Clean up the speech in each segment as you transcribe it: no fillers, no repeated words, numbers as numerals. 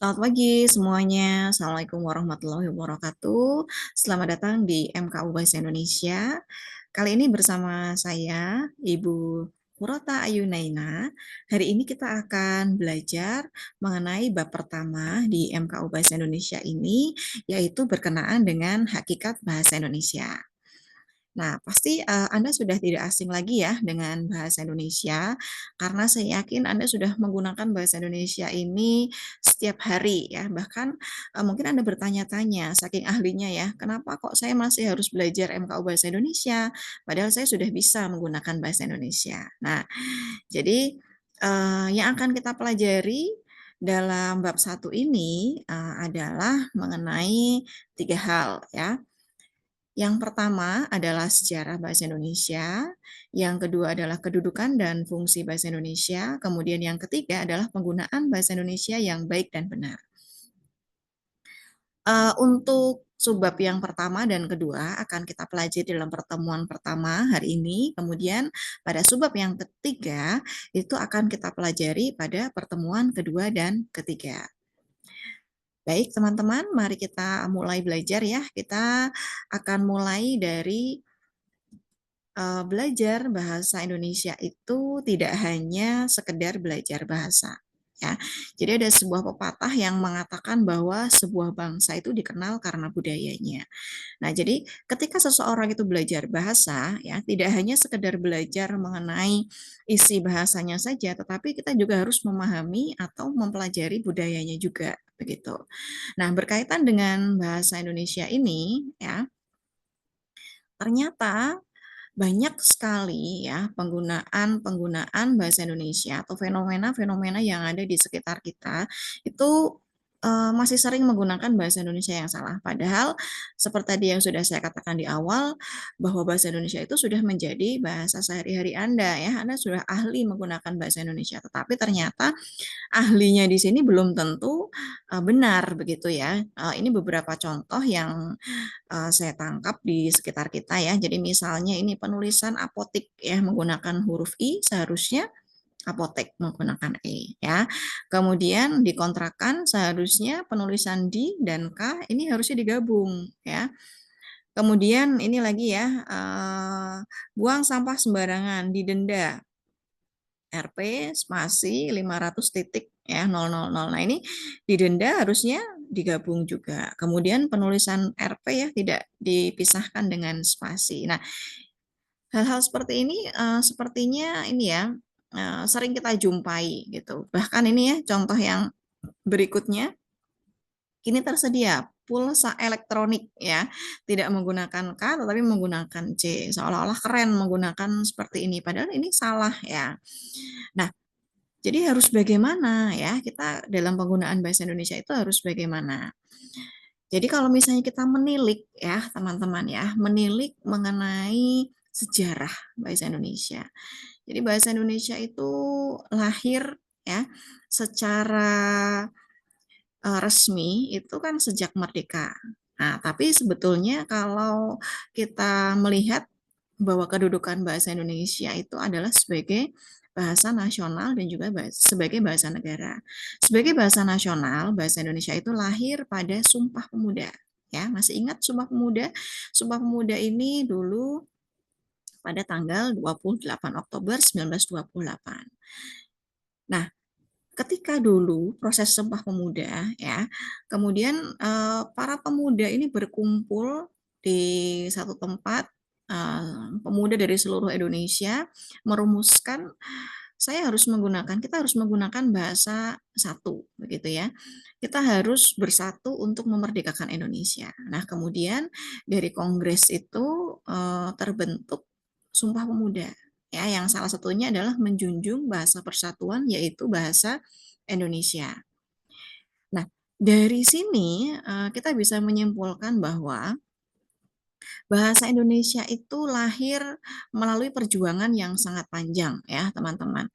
Selamat pagi semuanya. Assalamualaikum warahmatullahi wabarakatuh. Selamat datang di MKU Bahasa Indonesia. Kali ini bersama saya, Ibu Purota Ayunaina. Hari ini kita akan belajar mengenai bab pertama di MKU Bahasa Indonesia ini, yaitu berkenaan dengan hakikat bahasa Indonesia. Nah, pasti Anda sudah tidak asing lagi ya dengan bahasa Indonesia, karena saya yakin Anda sudah menggunakan bahasa Indonesia ini setiap hari ya. Bahkan mungkin Anda bertanya-tanya, saking ahlinya ya, kenapa kok saya masih harus belajar MKU Bahasa Indonesia, padahal saya sudah bisa menggunakan bahasa Indonesia. Nah, jadi yang akan kita pelajari dalam bab 1 ini adalah mengenai 3 hal ya. Yang pertama adalah sejarah bahasa Indonesia, yang kedua adalah kedudukan dan fungsi bahasa Indonesia, kemudian yang ketiga adalah penggunaan bahasa Indonesia yang baik dan benar. Untuk subbab yang pertama dan kedua akan kita pelajari dalam pertemuan pertama hari ini, kemudian pada subbab yang ketiga itu akan kita pelajari pada pertemuan kedua dan ketiga. Baik, teman-teman, mari kita mulai belajar ya. Kita akan mulai dari belajar bahasa Indonesia itu tidak hanya sekedar belajar bahasa, ya. Jadi ada sebuah pepatah yang mengatakan bahwa sebuah bangsa itu dikenal karena budayanya. Nah, jadi ketika seseorang itu belajar bahasa, ya, tidak hanya sekedar belajar mengenai isi bahasanya saja, tetapi kita juga harus memahami atau mempelajari budayanya juga, begitu. Nah, berkaitan dengan bahasa Indonesia ini, ya, ternyata banyak sekali ya penggunaan bahasa Indonesia atau fenomena-fenomena yang ada di sekitar kita itu masih sering menggunakan bahasa Indonesia yang salah. Padahal seperti tadi yang sudah saya katakan di awal bahwa bahasa Indonesia itu sudah menjadi bahasa sehari-hari Anda ya. Anda sudah ahli menggunakan bahasa Indonesia, tetapi ternyata ahlinya di sini belum tentu benar begitu ya. Ini beberapa contoh yang saya tangkap di sekitar kita ya. Jadi misalnya ini penulisan apotik ya menggunakan huruf I seharusnya apotek menggunakan E ya. Kemudian di kontrakan seharusnya penulisan D dan K ini harusnya digabung ya. Kemudian ini lagi ya, buang sampah sembarangan didenda. RP spasi 500 titik ya 000. Nah, ini didenda harusnya digabung juga. Kemudian penulisan RP ya tidak dipisahkan dengan spasi. Nah, hal-hal seperti ini sepertinya ini ya sering kita jumpai gitu. Bahkan ini ya contoh yang berikutnya kini tersedia pulsa elektronik ya, tidak menggunakan K tetapi menggunakan C. Seolah-olah keren menggunakan seperti ini padahal ini salah ya. Nah, jadi harus bagaimana ya, kita dalam penggunaan bahasa Indonesia itu harus bagaimana. Jadi kalau misalnya kita menilik ya teman-teman ya, menilik mengenai sejarah bahasa Indonesia. Jadi bahasa Indonesia itu lahir ya secara resmi itu kan sejak merdeka. Nah, tapi sebetulnya kalau kita melihat bahwa kedudukan bahasa Indonesia itu adalah sebagai bahasa nasional dan juga sebagai bahasa negara. Sebagai bahasa nasional, bahasa Indonesia itu lahir pada Sumpah Pemuda. Ya, masih ingat Sumpah Pemuda? Sumpah Pemuda ini dulu pada tanggal 28 Oktober 1928. Nah, ketika dulu proses Sumpah Pemuda ya, kemudian para pemuda ini berkumpul di satu tempat, pemuda dari seluruh Indonesia merumuskan kita harus menggunakan bahasa satu begitu ya. Kita harus bersatu untuk memerdekakan Indonesia. Nah, kemudian dari kongres itu terbentuk Sumpah Pemuda ya, yang salah satunya adalah menjunjung bahasa persatuan yaitu bahasa Indonesia. Nah, dari sini kita bisa menyimpulkan bahwa bahasa Indonesia itu lahir melalui perjuangan yang sangat panjang ya, teman-teman.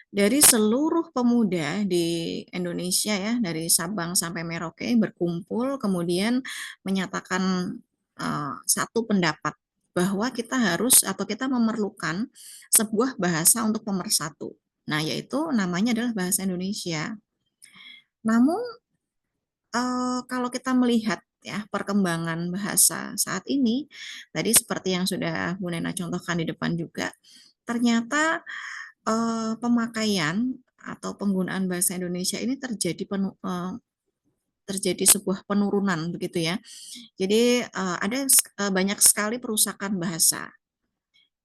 Dari seluruh pemuda di Indonesia ya, dari Sabang sampai Merauke berkumpul kemudian menyatakan satu pendapat bahwa kita harus atau kita memerlukan sebuah bahasa untuk pemersatu. Nah, yaitu namanya adalah bahasa Indonesia. Namun Kalau kita melihat ya perkembangan bahasa saat ini, tadi seperti yang sudah Bu Nena contohkan di depan juga, ternyata, pemakaian atau penggunaan bahasa Indonesia ini terjadi sebuah penurunan begitu ya. Jadi, banyak sekali perusakan bahasa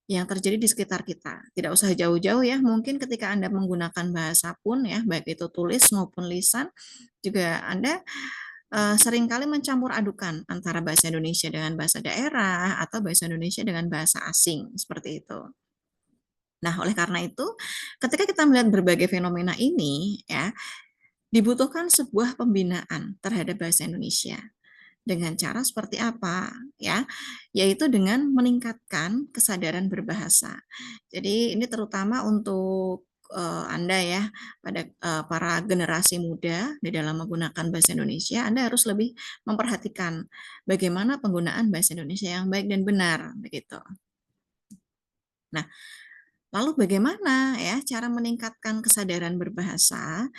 yang terjadi di sekitar kita. Tidak usah jauh-jauh ya, mungkin ketika Anda menggunakan bahasa pun ya, baik itu tulis maupun lisan, juga Anda seringkali mencampur adukan antara bahasa Indonesia dengan bahasa daerah atau bahasa Indonesia dengan bahasa asing, seperti itu. Nah, oleh karena itu, ketika kita melihat berbagai fenomena ini, ya, dibutuhkan sebuah pembinaan terhadap bahasa Indonesia. Dengan cara seperti apa? Ya, yaitu dengan meningkatkan kesadaran berbahasa. Jadi ini terutama untuk Anda ya, pada para generasi muda di dalam menggunakan bahasa Indonesia, Anda harus lebih memperhatikan bagaimana penggunaan bahasa Indonesia yang baik dan benar, begitu. Nah, lalu bagaimana ya cara meningkatkan kesadaran berbahasa?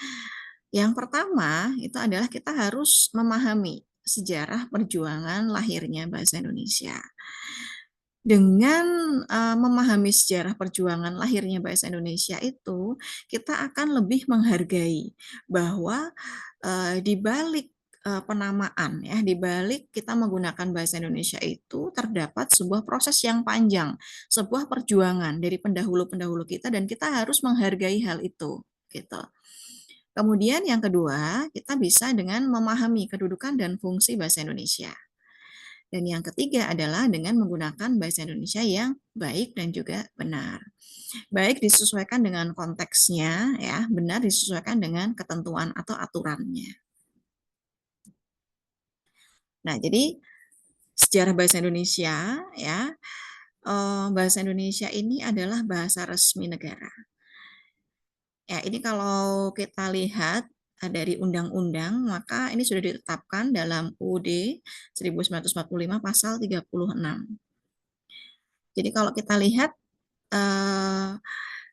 Yang pertama itu adalah kita harus memahami sejarah perjuangan lahirnya bahasa Indonesia. Dengan memahami sejarah perjuangan lahirnya bahasa Indonesia itu, kita akan lebih menghargai bahwa di balik penamaan ya, di balik kita menggunakan bahasa Indonesia itu terdapat sebuah proses yang panjang, sebuah perjuangan dari pendahulu-pendahulu kita dan kita harus menghargai hal itu, gitu. Kemudian yang kedua, kita bisa dengan memahami kedudukan dan fungsi bahasa Indonesia. Dan yang ketiga adalah dengan menggunakan bahasa Indonesia yang baik dan juga benar. Baik disesuaikan dengan konteksnya, ya, benar disesuaikan dengan ketentuan atau aturannya. Nah, jadi sejarah bahasa Indonesia, ya, bahasa Indonesia ini adalah bahasa resmi negara. Ya, ini kalau kita lihat dari undang-undang, maka ini sudah ditetapkan dalam UUD 1945 pasal 36. Jadi kalau kita lihat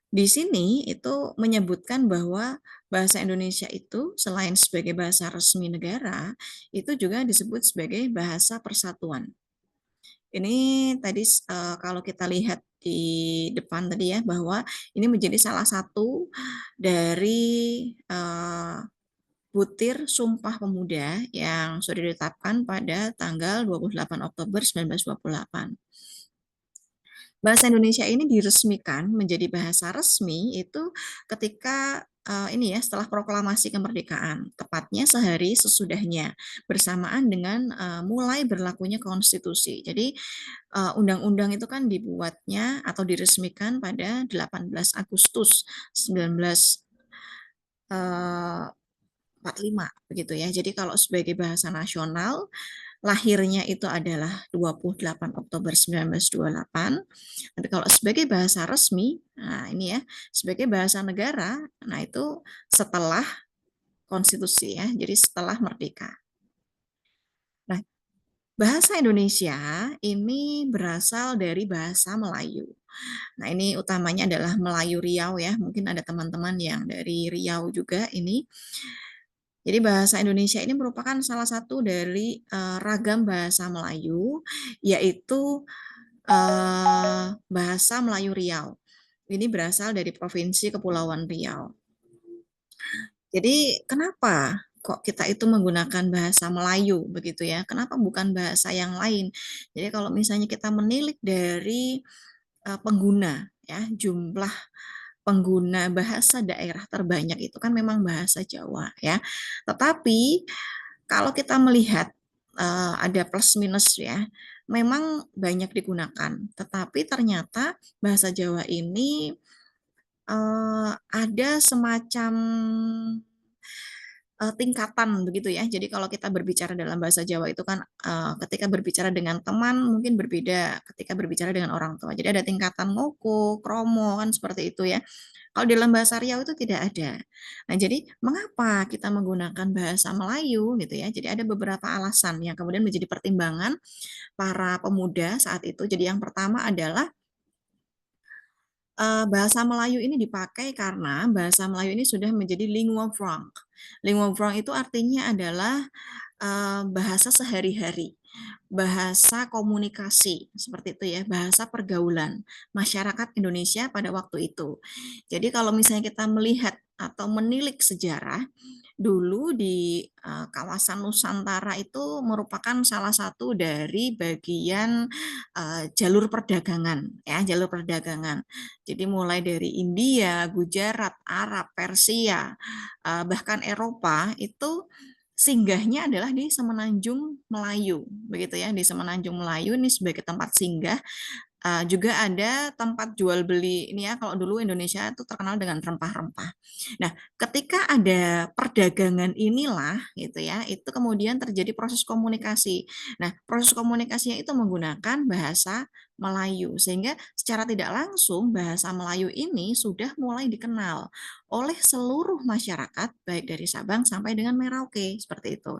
di sini itu menyebutkan bahwa bahasa Indonesia itu selain sebagai bahasa resmi negara, itu juga disebut sebagai bahasa persatuan. Ini tadi kalau kita lihat di depan tadi ya, bahwa ini menjadi salah satu dari butir Sumpah Pemuda yang sudah ditetapkan pada tanggal 28 Oktober 1928. Bahasa Indonesia ini diresmikan menjadi bahasa resmi itu ketika ini ya setelah proklamasi kemerdekaan, tepatnya sehari sesudahnya bersamaan dengan mulai berlakunya konstitusi. Jadi undang-undang itu kan dibuatnya atau diresmikan pada 18 Agustus 1945 begitu ya. Jadi kalau sebagai bahasa nasional lahirnya itu adalah 28 Oktober 1928. Tapi kalau sebagai bahasa resmi, nah ini ya, sebagai bahasa negara, nah itu setelah konstitusi ya, jadi setelah merdeka. Nah, bahasa Indonesia ini berasal dari bahasa Melayu. Nah, ini utamanya adalah Melayu Riau ya. Mungkin ada teman-teman yang dari Riau juga ini. Jadi bahasa Indonesia ini merupakan salah satu dari ragam bahasa Melayu, yaitu bahasa Melayu Riau. Ini berasal dari Provinsi Kepulauan Riau. Jadi kenapa kok kita itu menggunakan bahasa Melayu begitu ya? Kenapa bukan bahasa yang lain? Jadi kalau misalnya kita menilik dari pengguna ya, jumlah pengguna bahasa daerah terbanyak itu kan memang bahasa Jawa ya. Tetapi kalau kita melihat ada plus minus ya, memang banyak digunakan. Tetapi ternyata bahasa Jawa ini ada semacam tingkatan begitu ya. Jadi kalau kita berbicara dalam bahasa Jawa itu kan ketika berbicara dengan teman mungkin berbeda ketika berbicara dengan orang tua. Jadi ada tingkatan ngoko, kromo kan seperti itu ya. Kalau dalam bahasa Riau itu tidak ada. Nah, jadi mengapa kita menggunakan bahasa Melayu gitu ya? Jadi ada beberapa alasan yang kemudian menjadi pertimbangan para pemuda saat itu. Jadi yang pertama adalah Bahasa Melayu ini dipakai karena bahasa Melayu ini sudah menjadi lingua franca. Lingua franca itu artinya adalah bahasa sehari-hari, bahasa komunikasi, seperti itu ya, bahasa pergaulan masyarakat Indonesia pada waktu itu. Jadi kalau misalnya kita melihat atau menilik sejarah, dulu di kawasan Nusantara itu merupakan salah satu dari bagian jalur perdagangan, ya, jalur perdagangan. Jadi mulai dari India, Gujarat, Arab, Persia, bahkan Eropa itu singgahnya adalah di Semenanjung Melayu, begitu ya, di Semenanjung Melayu ini sebagai tempat singgah. Juga ada tempat jual beli ini ya, kalau dulu Indonesia itu terkenal dengan rempah-rempah. Nah, ketika ada perdagangan inilah gitu ya, itu kemudian terjadi proses komunikasi. Nah, proses komunikasinya itu menggunakan bahasa Melayu, sehingga secara tidak langsung bahasa Melayu ini sudah mulai dikenal oleh seluruh masyarakat, baik dari Sabang sampai dengan Merauke, seperti itu.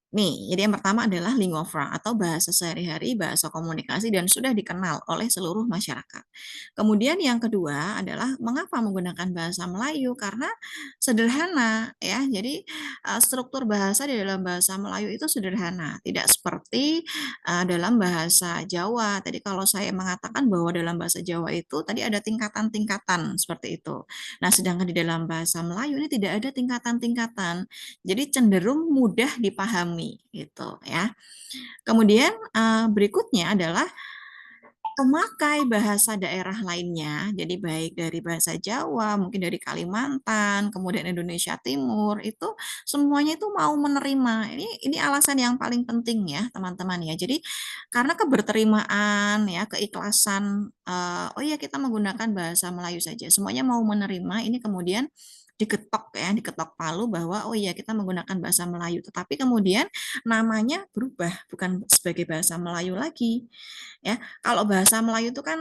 Nih, jadi yang pertama adalah lingua franca atau bahasa sehari-hari, bahasa komunikasi dan sudah dikenal oleh seluruh masyarakat. Kemudian yang kedua adalah mengapa menggunakan bahasa Melayu? Karena sederhana ya. Jadi struktur bahasa di dalam bahasa Melayu itu sederhana, tidak seperti dalam bahasa Jawa. Tadi kalau saya mengatakan bahwa dalam bahasa Jawa itu tadi ada tingkatan-tingkatan seperti itu. Nah, sedangkan di dalam bahasa Melayu ini tidak ada tingkatan-tingkatan. Jadi cenderung mudah dipahami gitu ya. Kemudian berikutnya adalah pemakai bahasa daerah lainnya, jadi baik dari bahasa Jawa, mungkin dari Kalimantan, kemudian Indonesia Timur, itu semuanya itu mau menerima. Ini alasan yang paling penting ya, teman-teman ya. Jadi karena keberterimaan ya, keikhlasan, oh ya kita menggunakan bahasa Melayu saja, semuanya mau menerima, ini kemudian diketok ya, diketok palu bahwa oh iya kita menggunakan bahasa Melayu, tetapi kemudian namanya berubah bukan sebagai bahasa Melayu lagi. Ya, kalau bahasa Melayu itu kan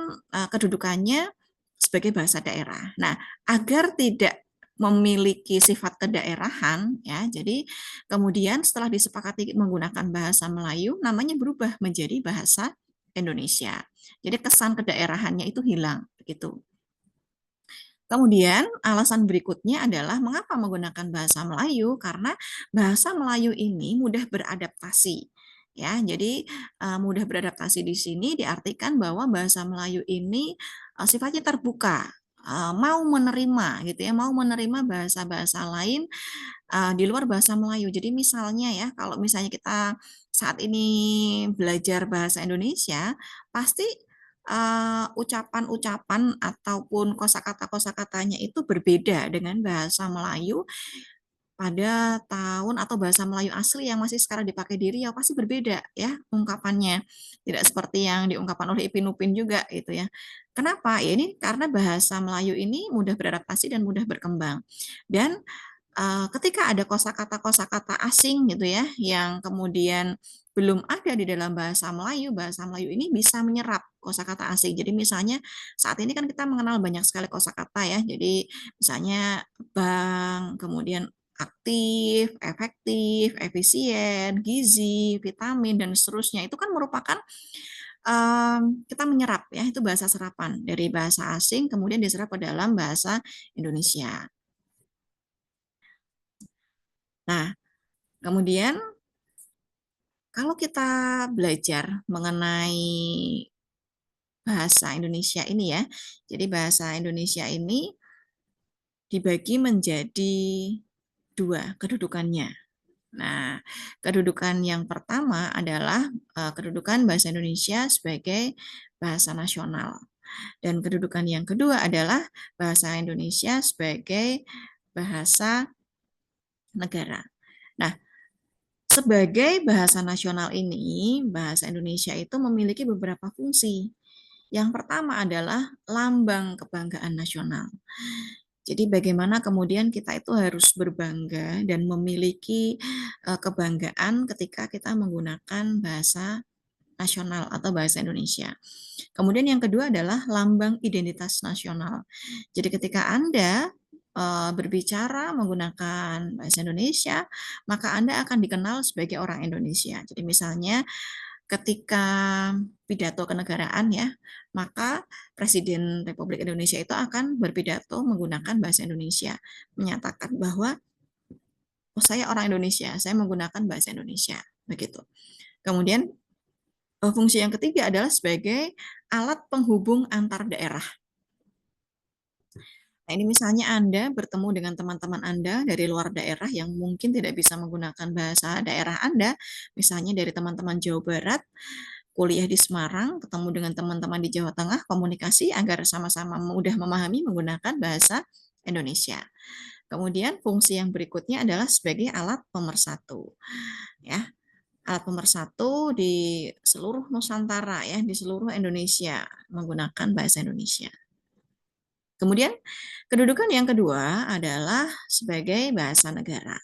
kedudukannya sebagai bahasa daerah. Nah, agar tidak memiliki sifat kedaerahan, ya, jadi kemudian setelah disepakati menggunakan bahasa Melayu, namanya berubah menjadi bahasa Indonesia. Jadi kesan kedaerahannya itu hilang, begitu. Kemudian alasan berikutnya adalah mengapa menggunakan bahasa Melayu? Karena bahasa Melayu ini mudah beradaptasi. Ya, jadi mudah beradaptasi di sini diartikan bahwa bahasa Melayu ini sifatnya terbuka, mau menerima gitu ya, mau menerima bahasa-bahasa lain di luar bahasa Melayu. Jadi misalnya ya, kalau misalnya kita saat ini belajar bahasa Indonesia, pasti ucapan-ucapan ataupun kosakata-kosakatanya itu berbeda dengan bahasa Melayu pada tahun atau bahasa Melayu asli yang masih sekarang dipakai di Riau pasti berbeda ya ungkapannya. Tidak seperti yang diungkapkan oleh Ipin Upin juga gitu ya. Kenapa? Ya ini karena bahasa Melayu ini mudah beradaptasi dan mudah berkembang. Dan ketika ada kosakata-kosakata asing gitu ya, yang kemudian belum ada di dalam bahasa Melayu ini bisa menyerap kosakata asing. Jadi misalnya saat ini kan kita mengenal banyak sekali kosakata ya. Jadi misalnya bank, kemudian aktif, efektif, efisien, gizi, vitamin dan seterusnya. Itu kan merupakan kita menyerap ya, itu bahasa serapan dari bahasa asing kemudian diserap ke dalam bahasa Indonesia. Nah, kemudian kalau kita belajar mengenai bahasa Indonesia ini ya, jadi bahasa Indonesia ini dibagi menjadi dua kedudukannya. Nah, kedudukan yang pertama adalah kedudukan bahasa Indonesia sebagai bahasa nasional. Dan kedudukan yang kedua adalah bahasa Indonesia sebagai bahasa negara. Nah, sebagai bahasa nasional ini, bahasa Indonesia itu memiliki beberapa fungsi. Yang pertama adalah lambang kebanggaan nasional. Jadi bagaimana kemudian kita itu harus berbangga dan memiliki kebanggaan ketika kita menggunakan bahasa nasional atau bahasa Indonesia. Kemudian yang kedua adalah lambang identitas nasional. Jadi ketika Anda berbicara menggunakan bahasa Indonesia, maka Anda akan dikenal sebagai orang Indonesia. Jadi misalnya ketika pidato kenegaraan ya, maka Presiden Republik Indonesia itu akan berpidato menggunakan bahasa Indonesia, menyatakan bahwa oh saya orang Indonesia, saya menggunakan bahasa Indonesia, begitu. Kemudian fungsi yang ketiga adalah sebagai alat penghubung antar daerah. Nah, ini misalnya Anda bertemu dengan teman-teman Anda dari luar daerah yang mungkin tidak bisa menggunakan bahasa daerah Anda, misalnya dari teman-teman Jawa Barat, kuliah di Semarang, ketemu dengan teman-teman di Jawa Tengah, komunikasi agar sama-sama mudah memahami menggunakan bahasa Indonesia. Kemudian fungsi yang berikutnya adalah sebagai alat pemersatu. Ya, alat pemersatu di seluruh Nusantara ya, di seluruh Indonesia menggunakan bahasa Indonesia. Kemudian kedudukan yang kedua adalah sebagai bahasa negara.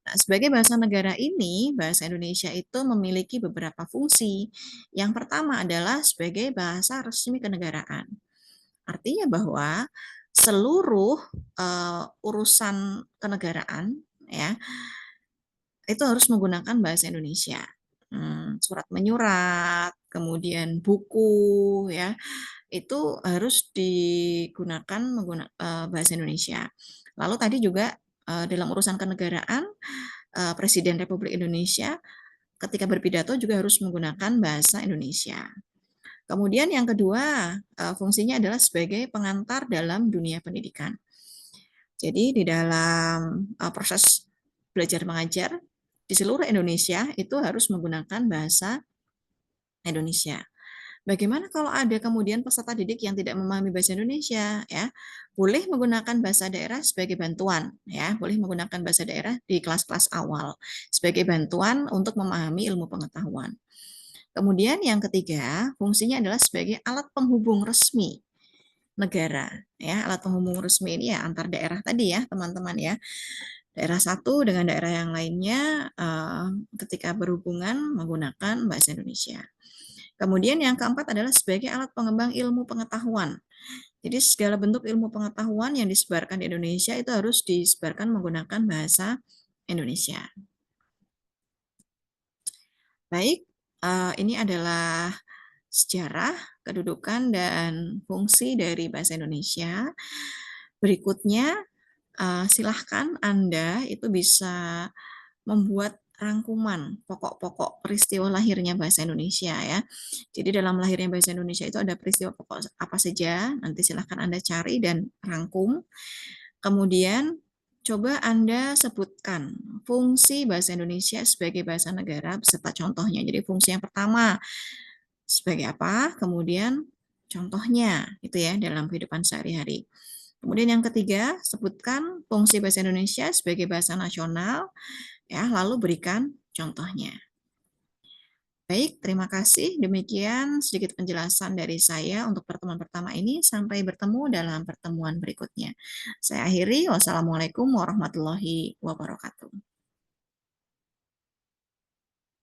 Nah, sebagai bahasa negara ini, bahasa Indonesia itu memiliki beberapa fungsi. Yang pertama adalah sebagai bahasa resmi kenegaraan. Artinya bahwa seluruh urusan kenegaraan ya itu harus menggunakan bahasa Indonesia. Surat menyurat, kemudian buku ya, itu harus digunakan bahasa Indonesia. Lalu tadi juga dalam urusan kenegaraan, Presiden Republik Indonesia ketika berpidato juga harus menggunakan bahasa Indonesia. Kemudian yang kedua, fungsinya adalah sebagai pengantar dalam dunia pendidikan. Jadi di dalam proses belajar mengajar di seluruh Indonesia itu harus menggunakan bahasa Indonesia. Bagaimana kalau ada kemudian peserta didik yang tidak memahami bahasa Indonesia ya? Boleh menggunakan bahasa daerah sebagai bantuan ya, boleh menggunakan bahasa daerah di kelas-kelas awal sebagai bantuan untuk memahami ilmu pengetahuan. Kemudian yang ketiga, fungsinya adalah sebagai alat penghubung resmi negara ya. Alat penghubung resmi ini ya antar daerah tadi ya, teman-teman ya. Daerah satu dengan daerah yang lainnya ketika berhubungan menggunakan bahasa Indonesia. Kemudian yang keempat adalah sebagai alat pengembang ilmu pengetahuan. Jadi segala bentuk ilmu pengetahuan yang disebarkan di Indonesia itu harus disebarkan menggunakan bahasa Indonesia. Baik, ini adalah sejarah, kedudukan, dan fungsi dari bahasa Indonesia. Berikutnya, silahkan Anda itu bisa membuat rangkuman pokok-pokok peristiwa lahirnya bahasa Indonesia ya. Jadi dalam lahirnya bahasa Indonesia itu ada peristiwa pokok apa saja, nanti silahkan Anda cari dan rangkum. Kemudian coba Anda sebutkan fungsi bahasa Indonesia sebagai bahasa negara beserta contohnya. Jadi fungsi yang pertama sebagai apa, kemudian contohnya itu ya dalam kehidupan sehari-hari. Kemudian yang ketiga, sebutkan fungsi bahasa Indonesia sebagai bahasa nasional, ya, lalu berikan contohnya. Baik, terima kasih. Demikian sedikit penjelasan dari saya untuk pertemuan pertama ini. Sampai bertemu dalam pertemuan berikutnya. Saya akhiri. Wassalamualaikum warahmatullahi wabarakatuh.